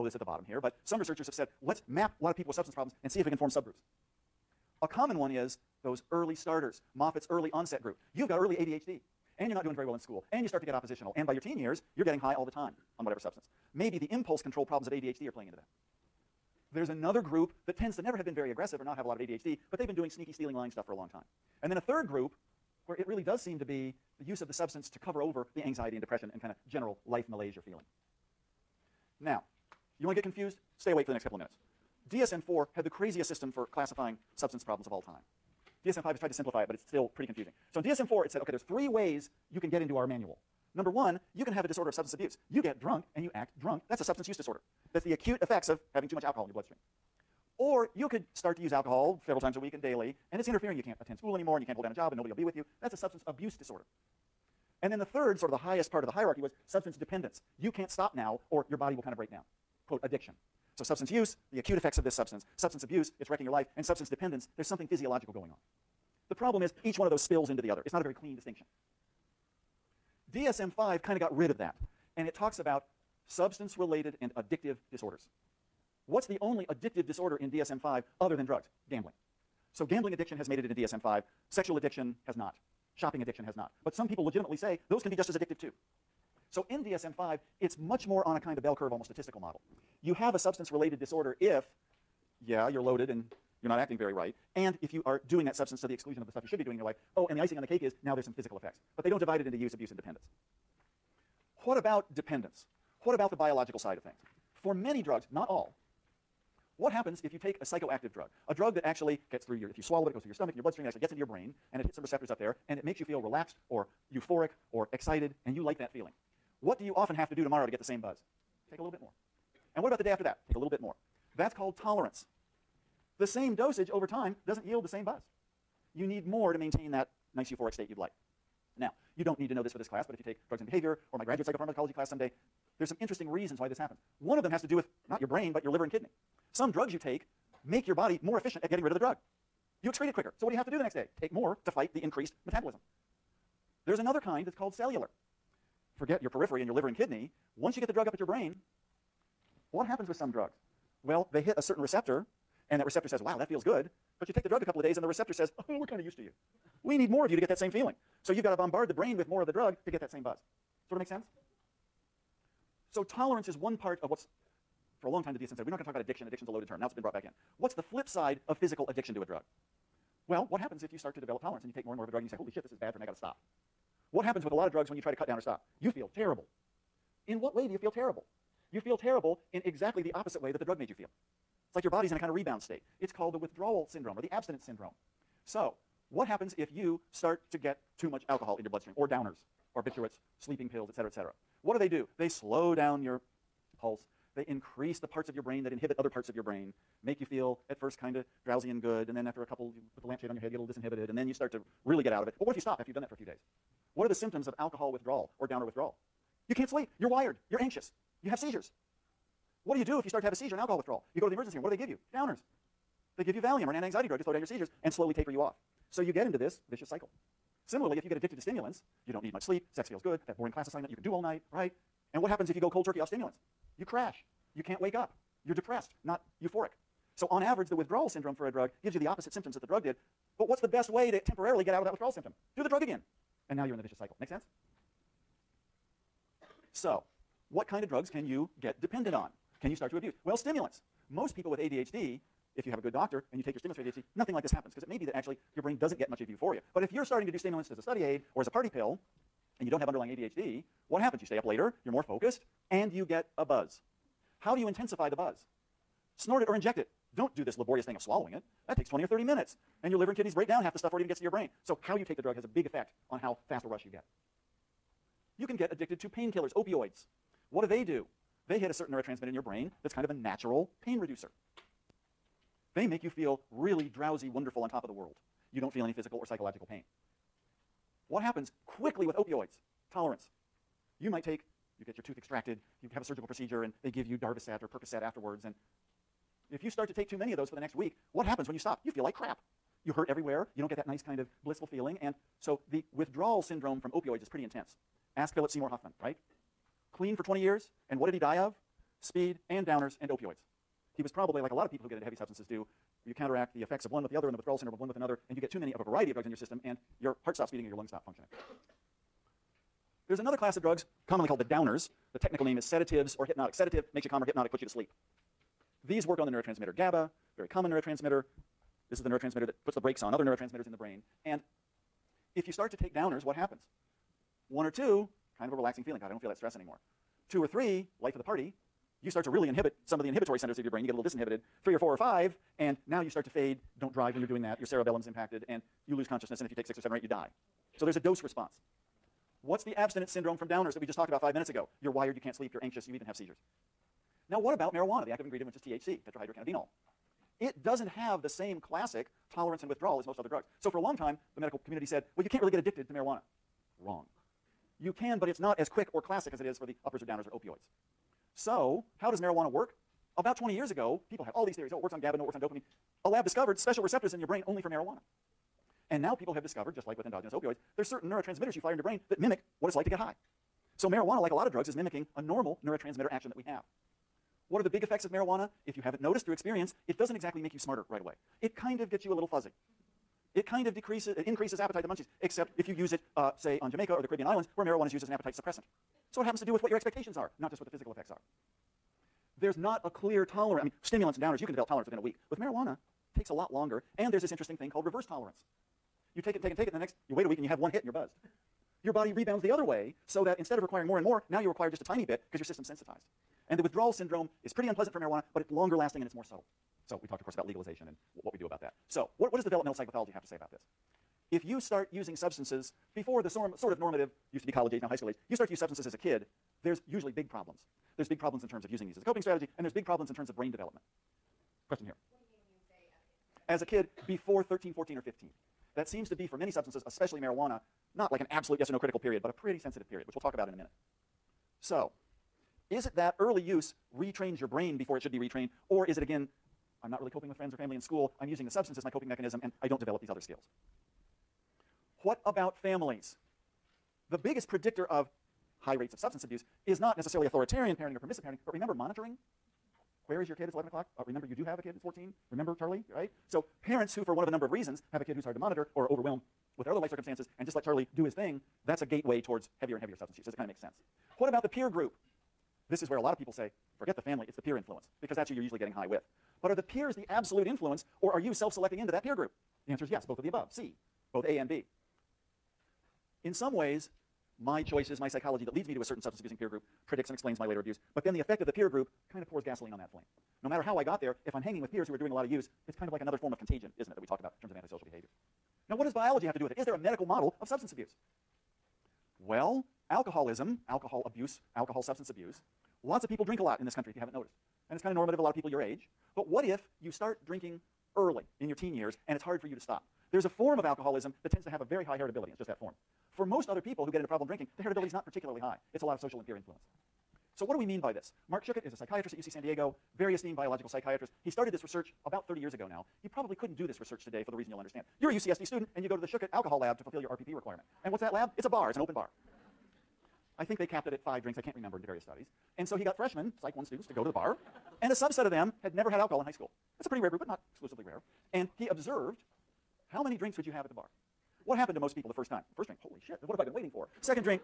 this at the bottom here, but some researchers have said, let's map a lot of people with substance problems and see if we can form subgroups. A common one is those early starters, Moffat's early onset group. You've got early ADHD, and you're not doing very well in school, and you start to get oppositional, and by your teen years, you're getting high all the time on whatever substance. Maybe the impulse control problems of ADHD are playing into that. There's another group that tends to never have been very aggressive or not have a lot of ADHD, but they've been doing sneaky, stealing, lying stuff for a long time. And then a third group where it really does seem to be the use of the substance to cover over the anxiety and depression and kind of general life malaise you're feeling. Now, you want to get confused? Stay awake for the next couple of minutes. DSM-4 had the craziest system for classifying substance problems of all time. DSM-5 has tried to simplify it, but it's still pretty confusing. So in DSM-4, it said, okay, there's 3 ways you can get into our manual. Number 1, you can have a disorder of substance abuse. You get drunk and you act drunk. That's a substance use disorder. That's the acute effects of having too much alcohol in your bloodstream. Or you could start to use alcohol several times a week and daily, and it's interfering. You can't attend school anymore, and you can't hold down a job, and nobody will be with you. That's a substance abuse disorder. And then the third, sort of the highest part of the hierarchy, was substance dependence. You can't stop now, or your body will kind of break down. Quote, addiction. So substance use, the acute effects of this substance. Substance abuse, it's wrecking your life. And substance dependence, there's something physiological going on. The problem is each one of those spills into the other. It's not a very clean distinction. DSM-5 kind of got rid of that, and it talks about substance-related and addictive disorders. What's the only addictive disorder in DSM-5 other than drugs? Gambling. So gambling addiction has made it into DSM-5. Sexual addiction has not. Shopping addiction has not. But some people legitimately say those can be just as addictive too. So in DSM-5, it's much more on a kind of bell curve, almost statistical model. You have a substance-related disorder if, yeah, you're loaded and you're not acting very right, and if you are doing that substance to the exclusion of the stuff you should be doing in your life. Oh, and the icing on the cake is now there's some physical effects. But they don't divide it into use, abuse, and dependence. What about dependence? What about the biological side of things? For many drugs, not all, what happens if you take a psychoactive drug, a drug that actually gets through if you swallow it, it goes through your stomach, your bloodstream, it actually gets into your brain, and it hits some receptors up there, and it makes you feel relaxed or euphoric or excited, and you like that feeling. What do you often have to do tomorrow to get the same buzz? Take a little bit more. And what about the day after that? Take a little bit more. That's called tolerance. The same dosage over time doesn't yield the same buzz. You need more to maintain that nice euphoric state you'd like. Now, you don't need to know this for this class, but if you take drugs and behavior or my graduate psychopharmacology class someday, there's some interesting reasons why this happens. One of them has to do with not your brain, but your liver and kidney. Some drugs you take make your body more efficient at getting rid of the drug. You excrete it quicker. So what do you have to do the next day? Take more to fight the increased metabolism. There's another kind that's called cellular. Forget your periphery and your liver and kidney. Once you get the drug up at your brain, what happens with some drugs? Well, they hit a certain receptor, and that receptor says, wow, that feels good. But you take the drug a couple of days, and the receptor says, oh, we're kind of used to you. We need more of you to get that same feeling. So you've got to bombard the brain with more of the drug to get that same buzz. Sort of make sense? So tolerance is one part of what's, for a long time, the DSM said, we're not going to talk about addiction. Addiction's a loaded term. Now it's been brought back in. What's the flip side of physical addiction to a drug? Well, what happens if you start to develop tolerance and you take more and more of a drug and you say, holy shit, this is bad for me, I got to stop? What happens with a lot of drugs when you try to cut down or stop? You feel terrible. In what way do you feel terrible? You feel terrible in exactly the opposite way that the drug made you feel. It's like your body's in a kind of rebound state. It's called the withdrawal syndrome or the abstinence syndrome. So what happens if you start to get too much alcohol in your bloodstream, or downers, barbiturates, sleeping pills, et cetera, et cetera? What do? They slow down your pulse. They increase the parts of your brain that inhibit other parts of your brain, make you feel at first kind of drowsy and good, and then after a couple, you put the lampshade on your head, you get a little disinhibited, and then you start to really get out of it. But what if you stop after you've done that for a few days? What are the symptoms of alcohol withdrawal or downer withdrawal? You can't sleep. You're wired. You're anxious. You have seizures. What do you do if you start to have a seizure and alcohol withdrawal? You go to the emergency room. What do they give you? Downers. They give you Valium or an anti-anxiety drug to slow down your seizures and slowly taper you off. So you get into this vicious cycle. Similarly, if you get addicted to stimulants, you don't need much sleep, sex feels good, that boring class assignment you can do all night, right? And what happens if you go cold turkey off stimulants? You crash. You can't wake up. You're depressed, not euphoric. So on average, the withdrawal syndrome for a drug gives you the opposite symptoms that the drug did. But what's the best way to temporarily get out of that withdrawal symptom? Do the drug again. And now you're in the vicious cycle. Make sense? So what kind of drugs can you get dependent on? Can you start to abuse? Well, stimulants. Most people with ADHD, if you have a good doctor and you take your stimulants for ADHD, nothing like this happens, because it may be that actually your brain doesn't get much of euphoria. But if you're starting to do stimulants as a study aid or as a party pill, and you don't have underlying ADHD, what happens? You stay up later, you're more focused, and you get a buzz. How do you intensify the buzz? Snort it or inject it. Don't do this laborious thing of swallowing it. That takes 20 or 30 minutes, and your liver and kidneys break down half the stuff before it even gets to your brain. So how you take the drug has a big effect on how fast a rush you get. You can get addicted to painkillers, opioids. What do? They hit a certain neurotransmitter in your brain that's kind of a natural pain reducer. They make you feel really drowsy, wonderful, on top of the world. You don't feel any physical or psychological pain. What happens quickly with opioids? Tolerance. You might take, you get your tooth extracted, you have a surgical procedure, and they give you Darvocet or Percocet afterwards. And if you start to take too many of those for the next week, what happens when you stop? You feel like crap. You hurt everywhere. You don't get that nice kind of blissful feeling. And so the withdrawal syndrome from opioids is pretty intense. Ask Philip Seymour Hoffman, right? Clean for 20 years, and what did he die of? speed, and downers, and opioids. He was probably, like a lot of people who get into heavy substances do, you counteract the effects of one with the other and the withdrawal syndrome of one with another, and you get too many of a variety of drugs in your system, and your heart stops beating and your lungs stop functioning. There's another class of drugs, commonly called the downers. The technical name is sedatives or hypnotic. Sedative makes you calm, or hypnotic puts you to sleep. These work on the neurotransmitter GABA, very common neurotransmitter. This is the neurotransmitter that puts the brakes on other neurotransmitters in the brain. And if you start to take downers, what happens? 1 or 2, kind of a relaxing feeling. God, I don't feel that stress anymore. 2 or 3, life of the party. You start to really inhibit some of the inhibitory centers of your brain. You get a little disinhibited. 3 or 4 or 5, and now you start to fade. Don't drive when you're doing that. Your cerebellum's impacted, and you lose consciousness, and if you take 6 or 7 or 8, you die. So there's a dose response. What's the abstinence syndrome from downers that we just talked about 5 minutes ago? You're wired, you can't sleep, you're anxious, you even have seizures. Now what about marijuana, the active ingredient, which is THC, tetrahydrocannabinol? It doesn't have the same classic tolerance and withdrawal as most other drugs. So for a long time, the medical community said, well, you can't really get addicted to marijuana. Wrong. You can, but it's not as quick or classic as it is for the uppers or downers or opioids. So how does marijuana work? About 20 years ago, people had all these theories. Oh, it works on GABA, no, it works on dopamine. A lab discovered special receptors in your brain only for marijuana. And now people have discovered, just like with endogenous opioids, there's certain neurotransmitters you fire in your brain that mimic what it's like to get high. So marijuana, like a lot of drugs, is mimicking a normal neurotransmitter action that we have. What are the big effects of marijuana? If you haven't noticed through experience, it doesn't exactly make you smarter right away. It kind of gets you a little fuzzy. It kind of increases appetite, the munchies, except if you use it, say, on Jamaica or the Caribbean islands, where marijuana is used as an appetite suppressant. So it happens to do with what your expectations are, not just what the physical effects are. There's not a clear tolerance. I mean, stimulants and downers, you can develop tolerance within a week. With marijuana, it takes a lot longer, and there's this interesting thing called reverse tolerance. You take it, and the next, you wait a week and you have 1 hit and you're buzzed. Your body rebounds the other way, so that instead of requiring more and more, now you require just a tiny bit because your system's sensitized. And the withdrawal syndrome is pretty unpleasant for marijuana, but it's longer lasting and it's more subtle. So we talked, of course, about legalization and what we do about that. So what does developmental psychopathology have to say about this? If you start using substances before the sort of normative, used to be college age, now high school age, you start to use substances as a kid, there's usually big problems. There's big problems in terms of using these as a coping strategy, and there's big problems in terms of brain development. Question here. What do you mean when you say As a kid, before 13, 14, or 15. That seems to be, for many substances, especially marijuana, not like an absolute yes or no critical period, but a pretty sensitive period, which we'll talk about in a minute. So, is it that early use retrains your brain before it should be retrained, or is it, again, I'm not really coping with friends or family in school, I'm using the substance as my coping mechanism, and I don't develop these other skills? What about families? The biggest predictor of high rates of substance abuse is not necessarily authoritarian parenting or permissive parenting, but remember monitoring. Where is your kid? It's 11 o'clock. Remember, you do have a kid at 14. Remember, Charlie, right? So parents who, for one of a number of reasons, have a kid who's hard to monitor or overwhelmed with their other life circumstances and just let Charlie do his thing, that's a gateway towards heavier and heavier substance use. Does it kind of make sense? What about the peer group? This is where a lot of people say, forget the family, it's the peer influence, because that's who you're usually getting high with. But are the peers the absolute influence, or are you self-selecting into that peer group? The answer is yes, both of the above. C, both A and B. In some ways, my choices, my psychology that leads me to a certain substance abusing peer group predicts and explains my later abuse. But then the effect of the peer group kind of pours gasoline on that flame. No matter how I got there, if I'm hanging with peers who are doing a lot of use, it's kind of like another form of contagion, isn't it, that we talk about in terms of antisocial behavior. Now, what does biology have to do with it? Is there a medical model of substance abuse? Well, alcoholism, alcohol abuse, alcohol substance abuse, lots of people drink a lot in this country, if you haven't noticed. And it's kind of normative, a lot of people your age. But what if you start drinking early in your teen years and it's hard for you to stop? There's a form of alcoholism that tends to have a very high heritability. It's just that form. For most other people who get into problem drinking, the heritability is not particularly high. It's a lot of social and peer influence. So what do we mean by this? Mark Schuckett is a psychiatrist at UC San Diego, very esteemed biological psychiatrist. He started this research about 30 years ago now. You probably couldn't do this research today for the reason you'll understand. You're a UCSD student, and you go to the Schuckett alcohol lab to fulfill your RPP requirement. And what's that lab? It's a bar. It's an open bar. I think they capped it at 5 drinks. I can't remember in various studies. And so he got freshmen, Psych 1 students, to go to the bar. And a subset of them had never had alcohol in high school. That's a pretty rare group, but not exclusively rare. And he observed, how many drinks would you have at the bar? What happened to most people the first time? First drink, holy shit, what have I been waiting for? Second drink,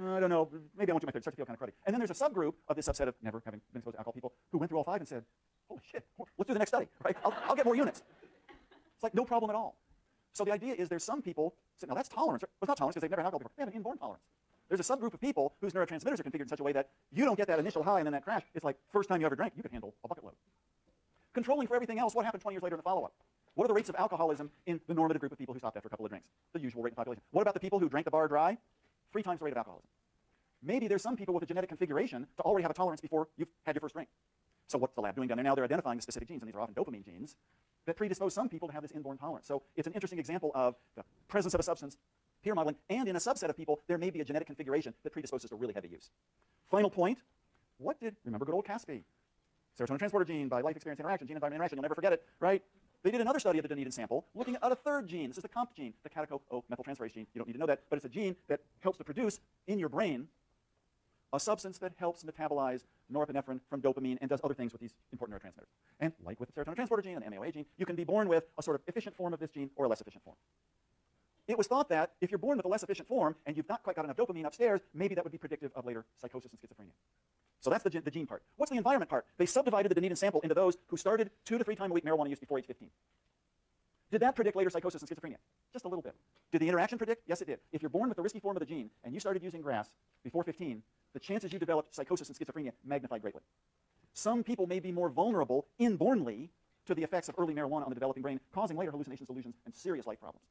I don't know, maybe I won't do my third, start to feel kind of cruddy. And then there's a subgroup of this subset of never having been exposed to alcohol people who went through all 5 and said, holy shit, let's do the next study, right? I'll get more units. It's like no problem at all. So the idea is there's some people, say, now that's tolerance. Well, it's not tolerance because they've never had alcohol before. They have an inborn tolerance. There's a subgroup of people whose neurotransmitters are configured in such a way that you don't get that initial high and then that crash. It's like first time you ever drank, you could handle a bucket load. Controlling for everything else, what happened 20 years later in the follow-up? What are the rates of alcoholism in the normative group of people who stopped after a couple of drinks? The usual rate in the population. What about the people who drank the bar dry? 3 times the rate of alcoholism. Maybe there's some people with a genetic configuration to already have a tolerance before you've had your first drink. So what's the lab doing down there now? They're identifying the specific genes, and these are often dopamine genes, that predispose some people to have this inborn tolerance. So it's an interesting example of the presence of a substance, peer modeling, and in a subset of people, there may be a genetic configuration that predisposes to really heavy use. Final point, remember good old Caspi, serotonin transporter gene by life experience interaction, gene-environment interaction, you'll never forget it, right? They did another study of the Dunedin sample looking at a third gene. This is the COMT gene, the catechol-O-methyltransferase gene. You don't need to know that, but it's a gene that helps to produce in your brain a substance that helps metabolize norepinephrine from dopamine and does other things with these important neurotransmitters. And like with the serotonin transporter gene and the MAOA gene, you can be born with a sort of efficient form of this gene or a less efficient form. It was thought that if you're born with a less efficient form and you've not quite got enough dopamine upstairs, maybe that would be predictive of later psychosis and schizophrenia. So that's the gene part. What's the environment part? They subdivided the Dunedin sample into those who started 2 to 3 times a week marijuana use before age 15. Did that predict later psychosis and schizophrenia? Just a little bit. Did the interaction predict? Yes, it did. If you're born with the risky form of the gene and you started using grass before 15, the chances you developed psychosis and schizophrenia magnified greatly. Some people may be more vulnerable inbornly to the effects of early marijuana on the developing brain, causing later hallucinations, delusions, and serious life problems.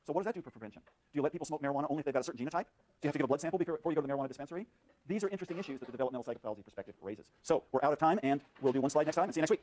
So what does that do for prevention? Do you let people smoke marijuana only if they've got a certain genotype? Do you have to get a blood sample before you go to the marijuana dispensary? These are interesting issues that the developmental psychopathology perspective raises. So we're out of time, and we'll do one slide next time and see you next week.